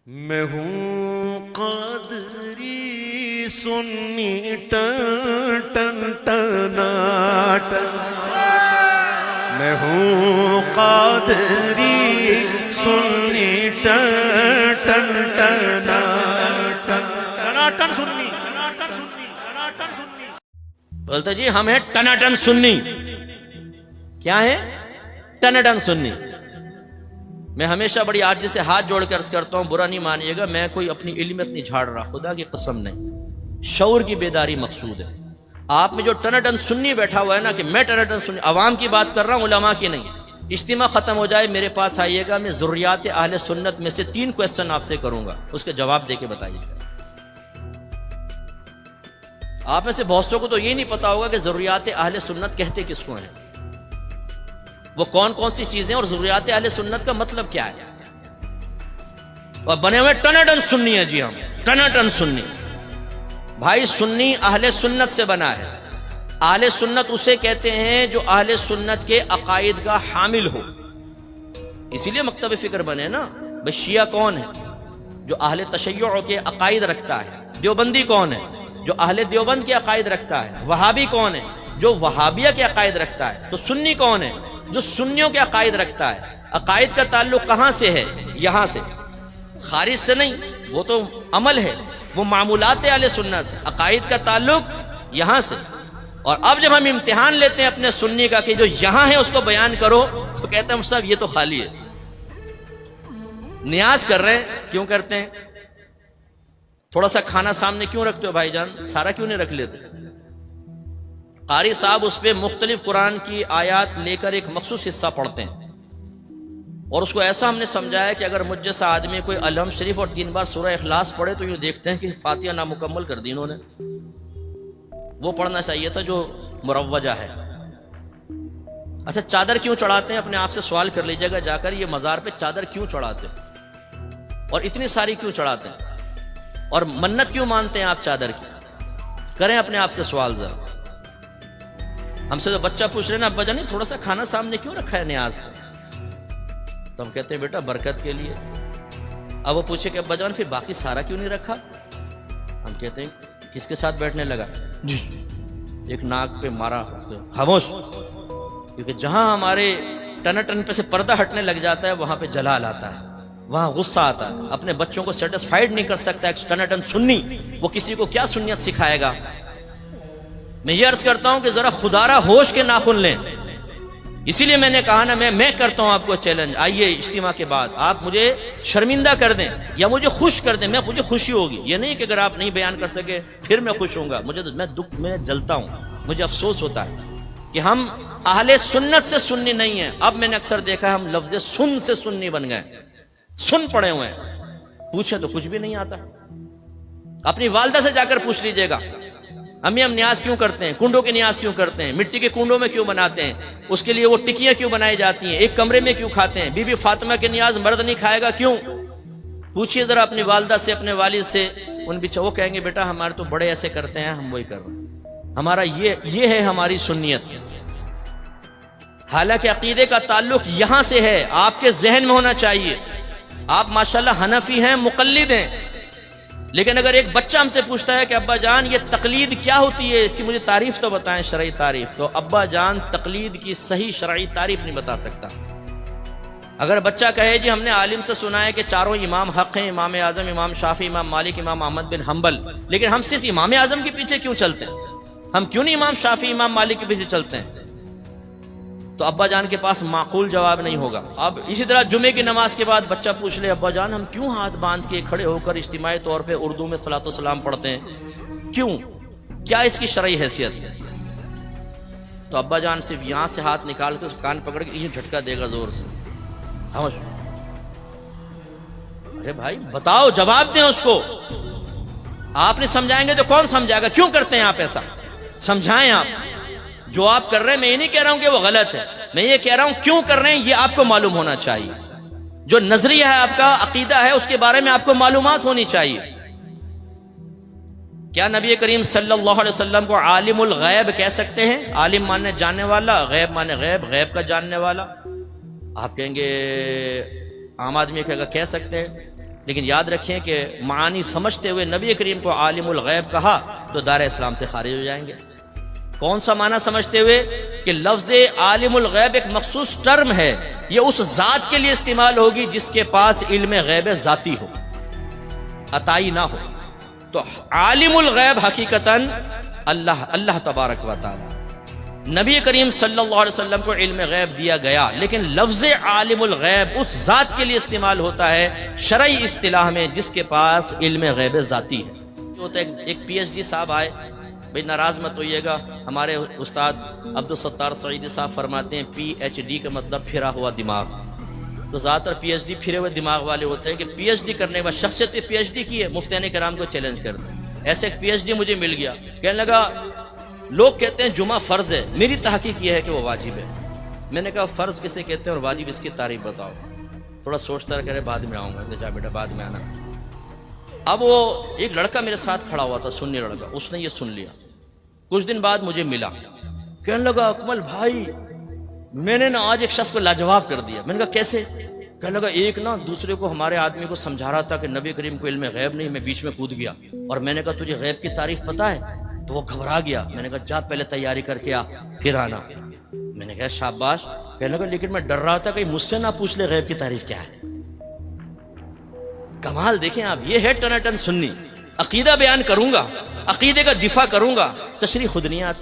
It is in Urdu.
میں ہوں قادری سنی ٹن ٹن ٹنا ٹن، میں ہوں قادری سنی ton ton Tina ton Tina ton سنی بولتا جی ہم ہیں ٹناٹن سنی. کیا ہے ٹناٹن سنی؟ میں ہمیشہ بڑی عاجزی سے ہاتھ جوڑ کر عرض کرتا ہوں، برا نہیں مانیے گا، میں کوئی اپنی علمیت نہیں جھاڑ رہا، خدا کی قسم نہیں، شعور کی بیداری مقصود ہے. آپ میں جو ٹناٹن سنی بیٹھا ہوا ہے نا کہ میں ٹناٹن سنی، عوام کی بات کر رہا ہوں، علماء کی نہیں. اجتماع ختم ہو جائے میرے پاس آئیے گا، میں ضروریات اہل سنت میں سے 3 کوسچن آپ سے کروں گا، اس کے جواب دے کے بتائیے گا. آپ میں سے بہت سو کو تو یہ نہیں پتا ہوگا کہ ضروریات اہل سنت کہتے کس کو ہیں، وہ کون کون سی چیزیں، اور ضروریات اہل سنت کا مطلب کیا ہے. اور بنے ہوئے ٹناٹن سنی ہے جی، ہم ٹناٹن سنی. بھائی سنی اہل سنت سے بنا ہے. اہل سنت اسے کہتے ہیں جو اہل سنت کے عقائد کا حامل ہو، اسی لیے مکتب فکر بنے نا. بھئی شیعہ کون ہے؟ جو اہل تشیع کے عقائد رکھتا ہے. دیوبندی کون ہے؟ جو اہل دیوبند کے عقائد رکھتا ہے. وہابی کون ہے؟ جو وہابیہ کے عقائد رکھتا ہے. تو سنی کون ہے؟ جو سنیوں کے عقائد رکھتا ہے. عقائد کا تعلق کہاں سے ہے؟ یہاں سے، خارج سے نہیں، وہ تو عمل ہے، وہ معمولات اہل سنت. عقائد کا تعلق یہاں سے. اور اب جب ہم امتحان لیتے ہیں اپنے سنی کا کہ جو یہاں ہے اس کو بیان کرو، تو کہتے ہیں صاحب یہ تو خالی ہے. نیاز کر رہے ہیں، کیوں کرتے ہیں؟ تھوڑا سا کھانا سامنے کیوں رکھتے ہو بھائی جان؟ سارا کیوں نہیں رکھ لیتے؟ قاری صاحب اس پہ مختلف قرآن کی آیات لے کر ایک مخصوص حصہ پڑھتے ہیں، اور اس کو ایسا ہم نے سمجھایا کہ اگر مجھ جیسا آدمی کوئی الحمد شریف اور 3 بار سورہ اخلاص پڑھے تو یہ دیکھتے ہیں کہ فاتحہ نامکمل کر دی انہوں نے. وہ پڑھنا چاہیے تھا جو مروجہ ہے. اچھا چادر کیوں چڑھاتے ہیں؟ اپنے آپ سے سوال کر لیجیے گا جا کر، یہ مزار پہ چادر کیوں چڑھاتے ہیں اور اتنی ساری کیوں چڑھاتے ہیں؟ اور منت کیوں مانتے ہیں آپ چادر کی؟ کریں اپنے آپ سے سوال ذرا. ہم سے تو بچہ پوچھ رہے نا ابا جان تھوڑا سا کھانا سامنے کیوں رکھا ہے نیاز کا؟ تو ہم کہتے ہیں بیٹا برکت کے لیے. اب وہ پوچھے کہ ابا جان پھر باقی سارا کیوں نہیں رکھا؟ ہم کہتے ہیں کس کے ساتھ بیٹھنے لگا؟ جی ایک ناک پہ مارا، خاموش. کیونکہ جہاں ہمارے ٹن پہ سے پردہ ہٹنے لگ جاتا ہے وہاں پہ جلال آتا ہے، وہاں غصہ آتا ہے. اپنے بچوں کو سیٹسفائیڈ نہیں کر سکتا ایک ٹناٹن سنی، وہ کسی کو کیا سنیت سکھائے گا؟ میں یہ عرض کرتا ہوں کہ ذرا خدارہ ہوش کے ناخن لیں. اسی لیے میں نے کہا نا، میں کرتا ہوں آپ کو چیلنج، آئیے اجتماع کے بعد آپ مجھے شرمندہ کر دیں یا مجھے خوش کر دیں، مجھے خوشی ہوگی. یہ نہیں کہ اگر آپ نہیں بیان کر سکے پھر میں خوش ہوں گا. میں جلتا ہوں، مجھے افسوس ہوتا ہے کہ ہم اہل سنت سے سنی نہیں ہیں. اب میں نے اکثر دیکھا ہم لفظ سن سے سنی بن گئے. سن پڑے ہوئے ہیں، پوچھیں تو کچھ بھی نہیں آتا. اپنی والدہ سے جا کر پوچھ لیجئے گا، امی ہم نیاز کیوں کرتے ہیں؟ کنڈوں کی نیاز کیوں کرتے ہیں؟ مٹی کے کنڈوں میں کیوں بناتے ہیں؟ اس کے لیے وہ ٹکیاں کیوں بنائی جاتی ہیں؟ ایک کمرے میں کیوں کھاتے ہیں؟ بی بی فاطمہ کی نیاز مرد نہیں کھائے گا کیوں؟ پوچھئے ذرا اپنی والدہ سے، اپنے والد سے. ان بھی وہ کہیں گے بیٹا ہمارے تو بڑے ایسے کرتے ہیں، ہم وہی کر رہے ہیں. ہمارا یہ ہے ہماری سنیت. حالانکہ عقیدے کا تعلق یہاں سے ہے، آپ کے ذہن میں ہونا چاہیے. آپ ماشاءاللہ حنفی ہیں، مقلد ہیں، لیکن اگر ایک بچہ ہم سے پوچھتا ہے کہ ابا جان یہ تقلید کیا ہوتی ہے، اس کی مجھے تعریف تو بتائیں، شرعی تعریف، تو ابا جان تقلید کی صحیح شرعی تعریف نہیں بتا سکتا. اگر بچہ کہے جی ہم نے عالم سے سنا ہے کہ 4 امام حق ہیں، امام اعظم، امام شافعی، امام مالک، امام احمد بن حنبل، لیکن ہم صرف امام اعظم کے پیچھے کیوں چلتے ہیں؟ ہم کیوں نہیں امام شافعی، امام مالک کے پیچھے چلتے ہیں؟ تو ابا جان کے پاس معقول جواب نہیں ہوگا. اب اسی طرح جمعے کی نماز کے بعد بچہ پوچھ لے ابا جان ہم کیوں ہاتھ باندھ کے کھڑے ہو کر اجتماعی طور پہ اردو میں صلاۃ و سلام پڑھتے ہیں؟ کیوں؟ کیا اس کی شرعی حیثیت ہے؟ تو ابا جان صرف یہاں سے ہاتھ نکال کے اس کان پکڑ کے یہ جھٹکا دے گا زور سے. ارے بھائی بتاؤ، جواب دیں اس کو. آپ نہیں سمجھائیں گے تو کون سمجھائے گا؟ کیوں کرتے ہیں آپ ایسا؟ سمجھائیں آپ. جو آپ کر رہے ہیں میں یہ نہیں کہہ رہا ہوں کہ وہ غلط ہے، میں یہ کہہ رہا ہوں کیوں کر رہے ہیں یہ آپ کو معلوم ہونا چاہیے. جو نظریہ ہے آپ کا، عقیدہ ہے، اس کے بارے میں آپ کو معلومات ہونی چاہیے. کیا نبی کریم صلی اللہ علیہ وسلم کو عالم الغیب کہہ سکتے ہیں؟ عالم مانے جاننے والا، غیب مانے غیب کا جاننے والا. آپ کہیں گے عام آدمی کہے گا کہہ سکتے ہیں. لیکن یاد رکھیں کہ معانی سمجھتے ہوئے نبی کریم کو عالم الغیب کہا تو دار اسلام سے خارج ہو جائیں گے۔ کون سا معنی سمجھتے ہوئے کہ لفظ عالم الغیب ایک مخصوص ٹرم ہے، یہ اس ذات کے لیے استعمال ہوگی جس کے پاس علم غیب ذاتی ہو، عطائی نہ ہو۔ تو عالم الغیب حقیقتاً اللہ تبارک و تعالی، نبی کریم صلی اللہ علیہ وسلم کو علم غیب دیا گیا، لیکن لفظ عالم الغیب اس ذات کے لیے استعمال ہوتا ہے شرعی اصطلاح میں جس کے پاس علم غیب ذاتی ہے۔ ایک پی ایچ ڈی صاحب آئے، بھئی ناراض مت ہوئیے گا، ہمارے استاد عبدالستار سعیدی صاحب فرماتے ہیں پی ایچ ڈی کا مطلب پھرا ہوا دماغ، تو زیادہ تر پی ایچ ڈی پھرے ہوئے دماغ والے ہوتے ہیں کہ پی ایچ ڈی کرنے کے بعد شخصیت پہ پی ایچ ڈی کی ہے، مفتیان کرام کو چیلنج کر دیں۔ ایسے ایک پی ایچ ڈی مجھے مل گیا، کہنے لگا لوگ کہتے ہیں جمعہ فرض ہے، میری تحقیق یہ ہے کہ وہ واجب ہے۔ میں نے کہا فرض کسے کہتے ہیں اور واجب، اس کی تعریف بتاؤ۔ تھوڑا سوچتا رہا، کہہ رہے بعد میں آؤں گا۔ جا بیٹا بعد میں آنا۔ اب وہ ایک لڑکا میرے ساتھ کھڑا ہوا تھا، سنی لڑکا، اس نے یہ سن لیا۔ کچھ دن بعد مجھے ملا، کہنے لگا اکمل بھائی میں نے نا آج ایک شخص کو لاجواب کر دیا۔ میں نے کہا کیسے؟ کہنے لگا ایک نا دوسرے کو، ہمارے آدمی کو سمجھا رہا تھا کہ نبی کریم کو علم غیب نہیں، میں بیچ میں کود گیا اور میں نے کہا تجھے غیب کی تعریف پتہ ہے؟ تو وہ گھبرا گیا۔ میں نے کہا جا پہلے تیاری کر کے آ پھر آنا۔ میں نے کہا شاباش۔ کہنے لگا لیکن میں ڈر رہا تھا کہ مجھ سے نہ پوچھ لے غیب کی تعریف کیا ہے۔ کمال دیکھیں آپ، یہ ہے ٹناٹن سنی۔ عقیدہ بیان کروں گا، عقیدے کا دفاع کروں گا، تشریح خود نہیں آتی۔